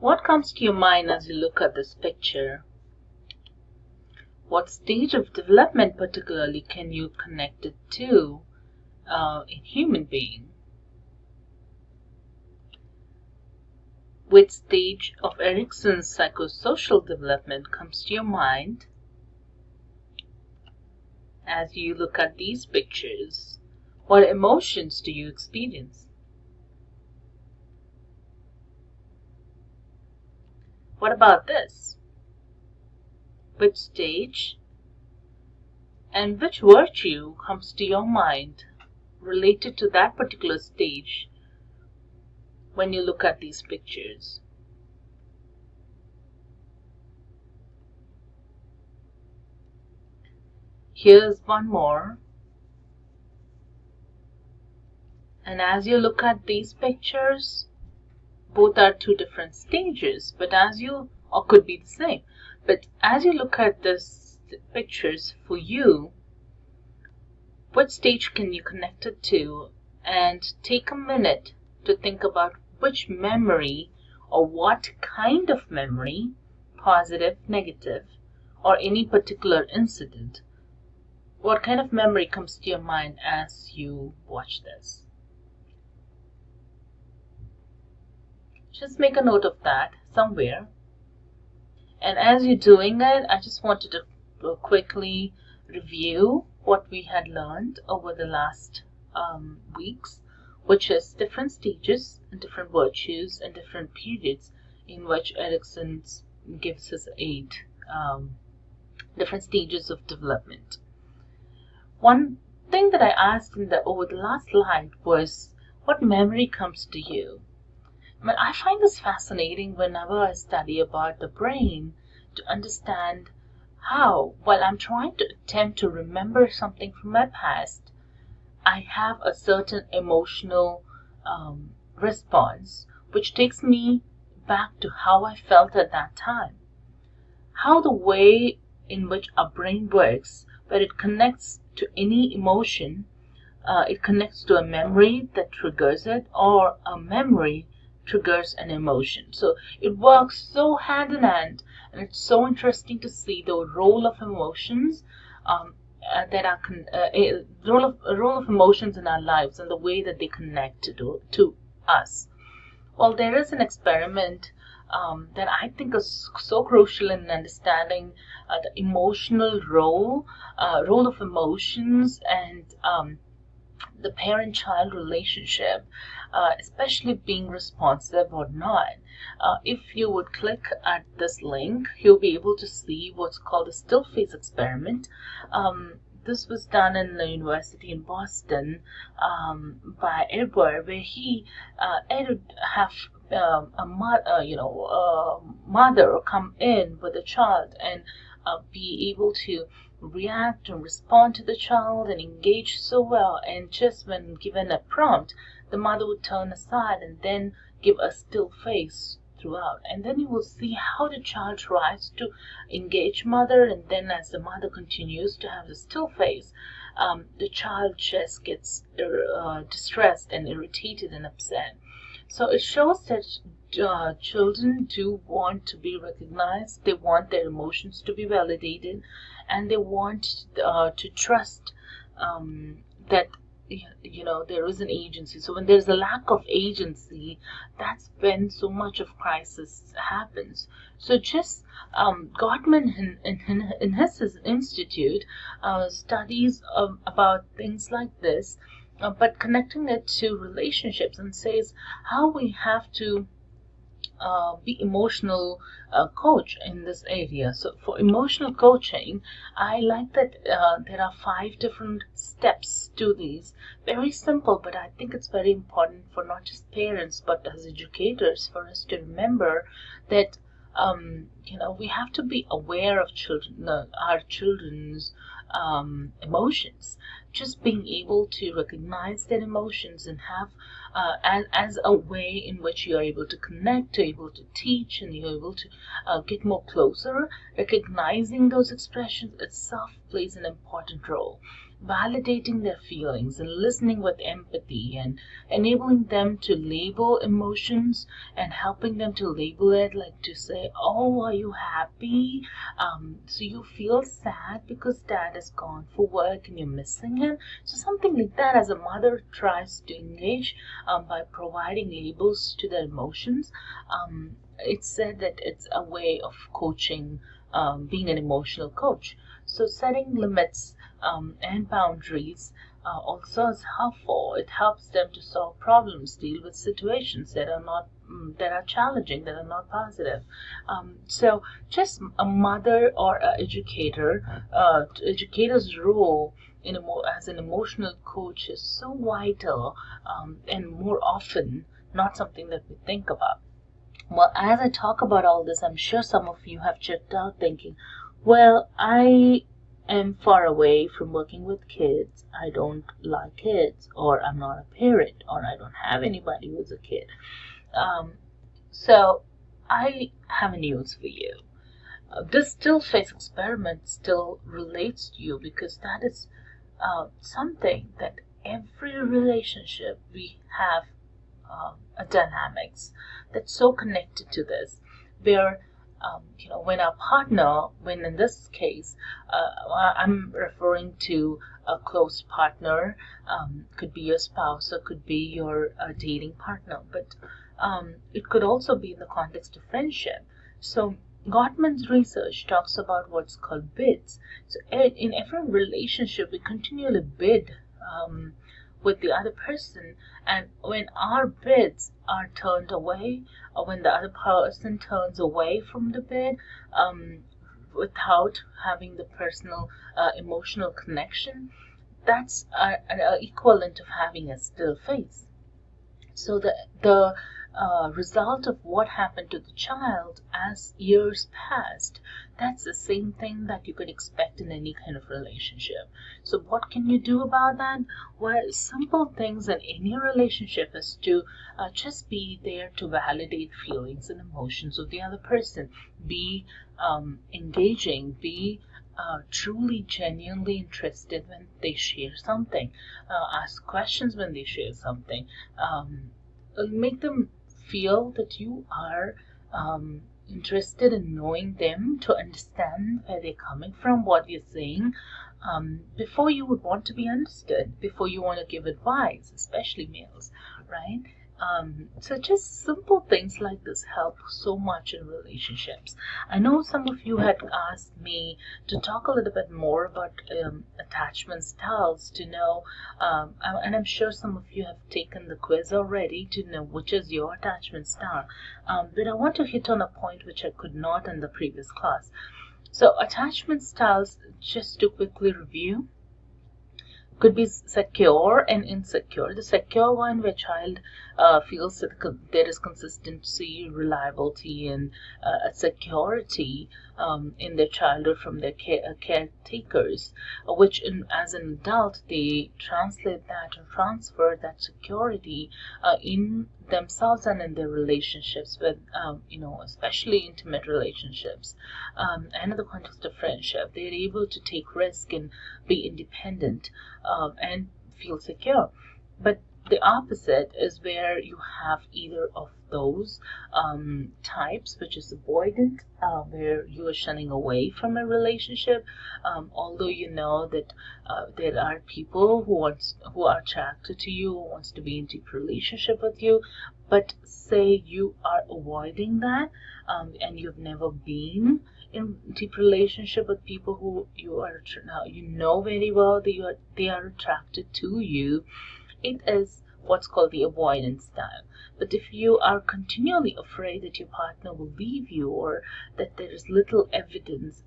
What comes to your mind as you look at this picture? What stage of development particularly can you connect it to in human being? Which stage of Erikson's psychosocial development comes to your mind as you look at these pictures? What emotions do you experience? What about this? Which stage and which virtue comes to your mind related to that particular stage when you look at these pictures? Here's one more. And as you look at these pictures, both are two different stages, but or could be the same. But as you look at these pictures for you, what stage can you connect it to? And take a minute to think about which memory or what kind of memory, positive, negative, or any particular incident, what kind of memory comes to your mind as you watch this? Just make a note of that somewhere. And as you're doing it, I just wanted to quickly review what we had learned over the last weeks, which is different stages and different virtues and different periods in which Erikson gives his 8 different stages of development. One thing that I asked over the last slide was, what memory comes to you? I find this fascinating whenever I study about the brain to understand how, while I'm trying to attempt to remember something from my past, I have a certain emotional response which takes me back to how I felt at that time. How the way in which our brain works, where it connects to any emotion, it connects to a memory that triggers it, or a memory triggers an emotion. So it works so hand in hand, and it's so interesting to see the role of emotions role of emotions in our lives and the way that they connect to us. Well, there is an experiment that I think is so crucial in understanding the emotional role of emotions and the parent-child relationship, especially being responsive or not. If you would click at this link, you'll be able to see what's called the still face experiment. This was done in the university in Boston by Edward, where he would have a mother come in with a child and be able to react and respond to the child and engage so well, and just when given a prompt, the mother would turn aside and then give a still face throughout. And then you will see how the child tries to engage mother, and then as the mother continues to have the still face, the child just gets distressed and irritated and upset. So it shows that children do want to be recognized, they want their emotions to be validated, and they want to trust that there is an agency. So when there's a lack of agency, that's when so much of crisis happens. So just Gottman in his institute studies about things like this, but connecting it to relationships, and says how we have to be emotional coach in this area. So for emotional coaching, I like that there are 5 different steps to these. Very simple, but I think it's very important for not just parents but as educators, for us to remember that we have to be aware of our children's emotions. Just being able to recognize their emotions and have as a way in which you are able to connect, you're able to teach, and you're able to get more closer. Recognizing those expressions itself plays an important role. validating their feelings and listening with empathy and enabling them to label emotions and helping them to label it, like to say, oh, are you happy? So you feel sad because dad has gone for work and you're missing him. So something like that, as a mother tries to engage by providing labels to their emotions. It's said that it's a way of coaching, being an emotional coach. So setting limits and boundaries also is helpful. It helps them to solve problems, deal with situations that are not that are challenging, that are not positive. So just a mother or an educator, educator's role as an emotional coach is so vital, and more often not something that we think about. Well, as I talk about all this, I'm sure some of you have checked out thinking, well, I am far away from working with kids. I don't like kids, or I'm not a parent, or I don't have anybody who's a kid. So I have news for you. This still face experiment still relates to you, because that is something that every relationship we have, a dynamics that's so connected to this, where when our partner, when in this case, I'm referring to a close partner, could be your spouse or could be your dating partner, but it could also be in the context of friendship. So Gottman's research talks about what's called bids. So in every relationship, we continually bid with the other person, and when our bids are turned away, or when the other person turns away from the bid, without having the personal emotional connection, that's an equivalent of having a still face. So the result of what happened to the child as years passed, that's the same thing that you could expect in any kind of relationship. So what can you do about that? Well, simple things in any relationship is to just be there to validate feelings and emotions of the other person. Be engaging, be truly genuinely interested when they share something, ask questions when they share something, make them feel that you are interested in knowing them, to understand where they're coming from, what they're saying, before you would want to be understood, before you want to give advice, especially males, right? So just simple things like this help so much in relationships. I know some of you had asked me to talk a little bit more about attachment styles, to know, and I'm sure some of you have taken the quiz already to know which is your attachment style. But I want to hit on a point which I could not in the previous class. So attachment styles, just to quickly review, could be secure and insecure. The secure one, where child feels that there is consistency, reliability, and security in their childhood from their caretakers, which as an adult they translate that or transfer that security in themselves and in their relationships with, especially intimate relationships, and in the context of friendship. They're able to take risk and be independent, and feel secure. But the opposite is where you have either of those types, which is avoidant, where you are shunning away from a relationship, although you know that there are people who are attracted to you, who wants to be in deep relationship with you, but say you are avoiding that, and you've never been in deep relationship with people who you know very well that they are attracted to you. It is what's called the avoidance style. But if you are continually afraid that your partner will leave you, or that there is little evidence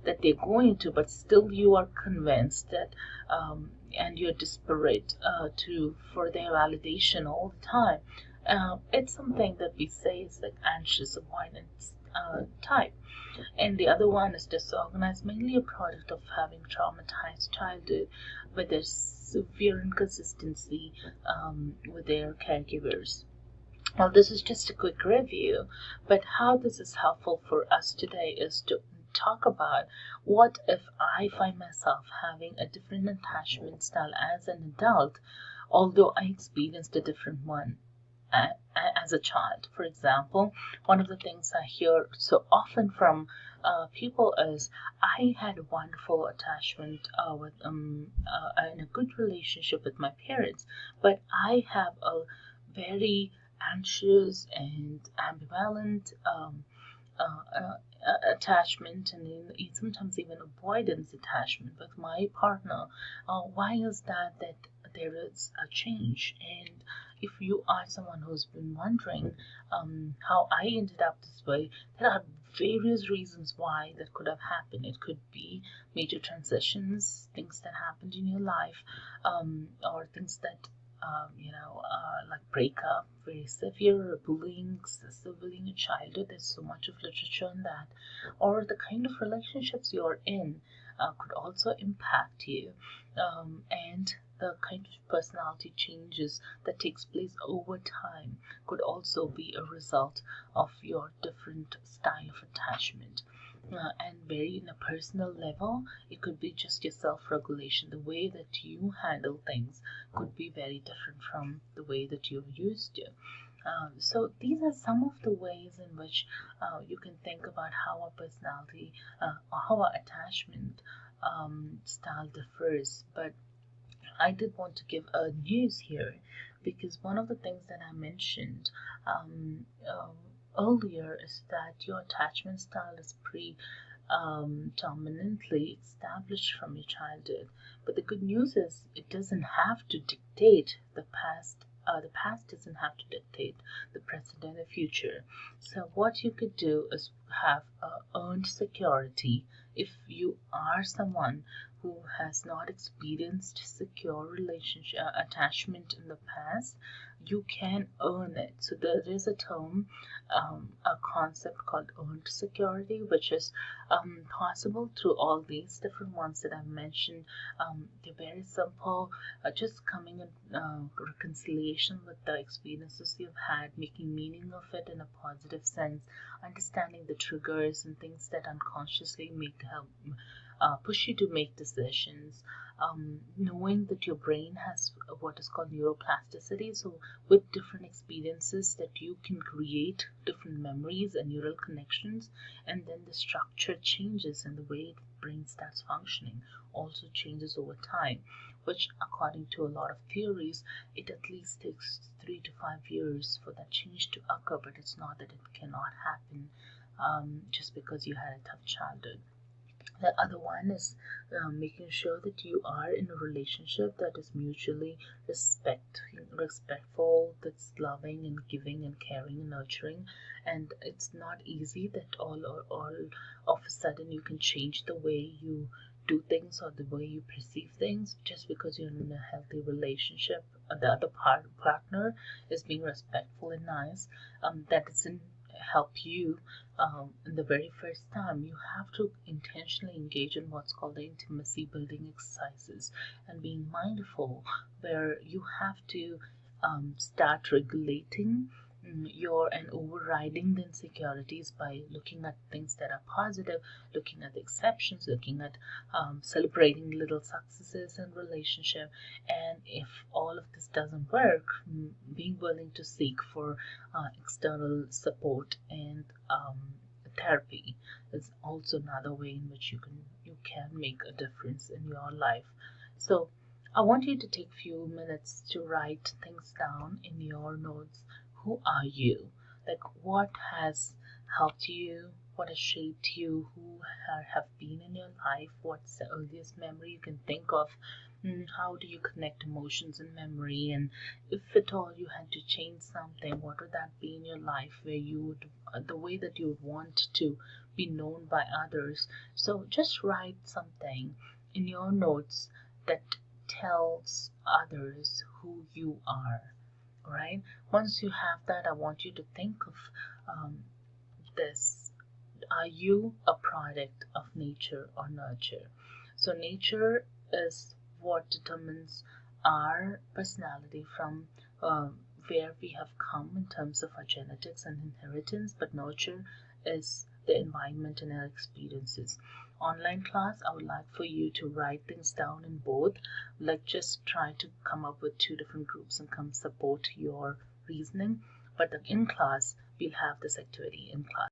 that they're going to, but still you are convinced that, and you're desperate for their validation all the time, it's something that we say is like anxious avoidance type. And the other one is disorganized, mainly a product of having traumatized childhood, where there's severe inconsistency with their caregivers. Well, this is just a quick review, but how this is helpful for us today is to talk about what if I find myself having a different attachment style as an adult, although I experienced a different one as a child. For example, one of the things I hear so often from people is, I had a wonderful attachment with and a good relationship with my parents, but I have a very anxious and ambivalent attachment, and sometimes even avoidance attachment with my partner. Why is that there is a change? And if you are someone who's been wondering how I ended up this way, there are various reasons why that could have happened. It could be major transitions, things that happened in your life, or things that like breakup, very severe bullying, excessive bullying in childhood. There's so much of literature on that. Or the kind of relationships you're in could also impact you. And the kind of personality changes that takes place over time could also be a result of your different style of attachment. And very in a personal level, it could be just your self-regulation. The way that you handle things could be very different from the way that you're used to. So these are some of the ways in which you can think about how our personality or how our attachment style differs. But I did want to give a news here, because one of the things that I mentioned earlier is that your attachment style is dominantly established from your childhood. But the good news is it doesn't have to dictate the past. The past doesn't have to dictate the present and the future. So what you could do is have earned security. If you are someone who has not experienced secure relationship attachment in the past, you can earn it. So there is a term, a concept called earned security, which is possible through all these different ones that I mentioned. They're very simple, just coming in reconciliation with the experiences you've had, making meaning of it in a positive sense, understanding the triggers and things that unconsciously make help push you to make decisions, knowing that your brain has what is called neuroplasticity. So, with different experiences, that you can create different memories and neural connections, and then the structure changes and the way the brain starts functioning also changes over time. Which, according to a lot of theories, it at least takes 3 to 5 years for that change to occur. But it's not that it cannot happen just because you had a tough childhood. The other one is making sure that you are in a relationship that is mutually respectful, that's loving and giving and caring and nurturing. And it's not easy that all of a sudden you can change the way you do things or the way you perceive things just because you're in a healthy relationship. The other partner is being respectful and nice. That doesn't help you in the very first time. You have to intentionally engage in what's called the intimacy building exercises and being mindful, where you have to start regulating your and overriding the insecurities by looking at things that are positive, looking at the exceptions, looking at celebrating little successes in relationship. And if all of this doesn't work, being willing to seek for external support and therapy is also another way in which you can make a difference in your life. So I want you to take a few minutes to write things down in your notes. Who are you? Like, what has helped you? What has shaped you? Who have been in your life? What's the earliest memory you can think of? How do you connect emotions and memory? And if at all you had to change something, what would that be in your life where you would, the way that you would want to be known by others? So just write something in your notes that tells others who you are. Right? Once you have that, I want you to think of this. Are you a product of nature or nurture? So, nature is what determines our personality from where we have come in terms of our genetics and inheritance, but nurture is the environment and our experiences. Online class, I would like for you to write things down in both, like just try to come up with two different groups and come support your reasoning. But in class, we'll have this activity in class.